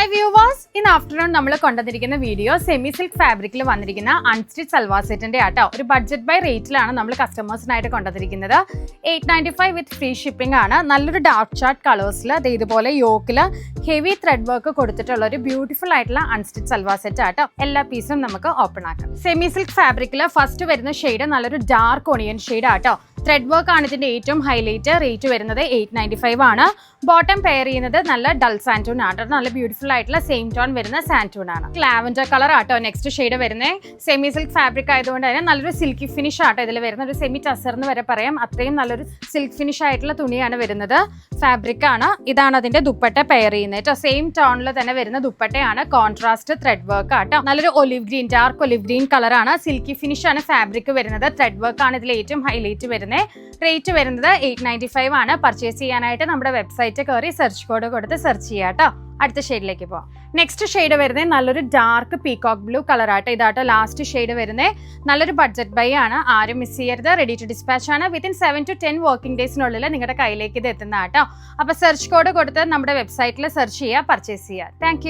Hi viewers, ഇന്ന് afternoon നമ്മൾ കൊണ്ടുവന്നിരിക്കുന്ന video semi silk ഫാബ്രിക്കിൽ വന്നിരിക്കുന്ന അൺസ്റ്റിച്ച് സൽവാർ സെറ്റിന്റെ ആട്ടോ. ഒരു ബഡ്ജറ്റ് ബൈ റേറ്റിലാണ് നമ്മൾ കസ്റ്റമേഴ്സിനായിട്ട് കൊണ്ടുവന്നിരിക്കുന്നത്. 895 വിത്ത് ഫ്രീ ഷിപ്പിംഗ് ആണ്. നല്ലൊരു ഡാർക്ക് ചാർട്ട് കളേഴ്സിൽ ഇതുപോലെ യോക്കിൽ ഹെവി ത്രെഡ് വർക്ക് കൊടുത്തിട്ടുള്ള ഒരു ബ്യൂട്ടിഫുൾ ആയിട്ടുള്ള അൺസ്റ്റിച്ച് സൽവാർ സെറ്റ് ആട്ടോ. എല്ലാ പീസും നമുക്ക് ഓപ്പൺ ആക്കാം. സെമി സിൽക്ക് ഫാബ്രിക്കിൽ ഫസ്റ്റ് വരുന്ന ഷെയ്ഡ് നല്ലൊരു ഡാർക്ക് ഓണിയൻ ഷെയ്ഡ് ആട്ടോ. ത്രെഡ് വർക്ക് ആണ് ഇതിന്റെ ഏറ്റവും ഹൈലൈറ്റ്. റേറ്റ് വരുന്നത് 895 ആണ്. ബോട്ടം പെയർ ചെയ്യുന്നത് നല്ല ഡൾ സാൻറ്റൂൺ ആണ്. നല്ല ബ്യൂട്ടിഫുൾ ആയിട്ടുള്ള സെയിം ടോൺ വരുന്ന സാൻറ്റൂൺ ആണ്. ലാവൻഡർ കളർ ആട്ടോ നെക്സ്റ്റ് ഷെയ്ഡ് വരുന്നത്. സെമി സിൽക്ക് ഫാബ്രിക് ആയതുകൊണ്ട് തന്നെ നല്ലൊരു സിൽക്കി ഫിനിഷ് ആട്ടോ ഇതിൽ വരുന്ന. ഒരു സെമി ടസർ എന്ന് വരെ പറയാം. അത്രയും നല്ലൊരു സിൽക്ക് ഫിനിഷ് ആയിട്ടുള്ള തുണിയാണ് വരുന്നത്. ഫാബ്രിക് ആണ്. ഇതാണ് അതിന്റെ ദുപ്പട്ട പെയർ ചെയ്യുന്നത് കേട്ടോ. സെയിം ടോണിൽ തന്നെ വരുന്ന ദുപ്പട്ടയാണ്. കോൺട്രാസ്റ്റ് ത്രെഡ് വർക്ക് ആട്ടോ. നല്ലൊരു olive green, dark olive green colour ആണ്. സിൽക്കി ഫിനിഷ് ആണ് ഫാബ്രിക് വരുന്നത്. ത്രെഡ് വർക്ക് ആണ് ഇതിൽ ഏറ്റവും ഹൈലൈറ്റ് വരുന്നത്. റേറ്റ് വരുന്നത് 895 ആണ്. പർച്ചേസ് ചെയ്യാനായിട്ട് നമ്മുടെ വെബ്സൈറ്റ് കയറി സെർച്ച് കോഡ് കൊടുത്ത് സെർച്ച് ചെയ്യാം കേട്ടോ. അടുത്ത ഷെയ്ഡിലേക്ക് പോവാം. നെക്സ്റ്റ് ഷെയ്ഡ് വരുന്നത് നല്ലൊരു ഡാർക്ക് പീകോക്ക് ബ്ലൂ കളർ ആട്ടോ. ഇതാട്ടോ ലാസ്റ്റ് ഷെയ്ഡ് വരുന്നത്. നല്ലൊരു ബഡ്ജറ്റ് ബൈ ആണ്. ആരും മിസ് ചെയ്യരുത്. റെഡി ടു ഡിസ്പാച്ച് ആണ്. വിത്തിൻ 7 to 10 വർക്കിംഗ് ഡേയ്സിനുള്ളിൽ നിങ്ങളുടെ കയ്യിലേക്ക് ഇത് എത്തുന്ന കേട്ടോ. അപ്പോൾ സെർച്ച് കോഡ് കൊടുത്ത് നമ്മുടെ വെബ്സൈറ്റിൽ സെർച്ച് ചെയ്യുക, പർച്ചേസ് ചെയ്യുക. താങ്ക്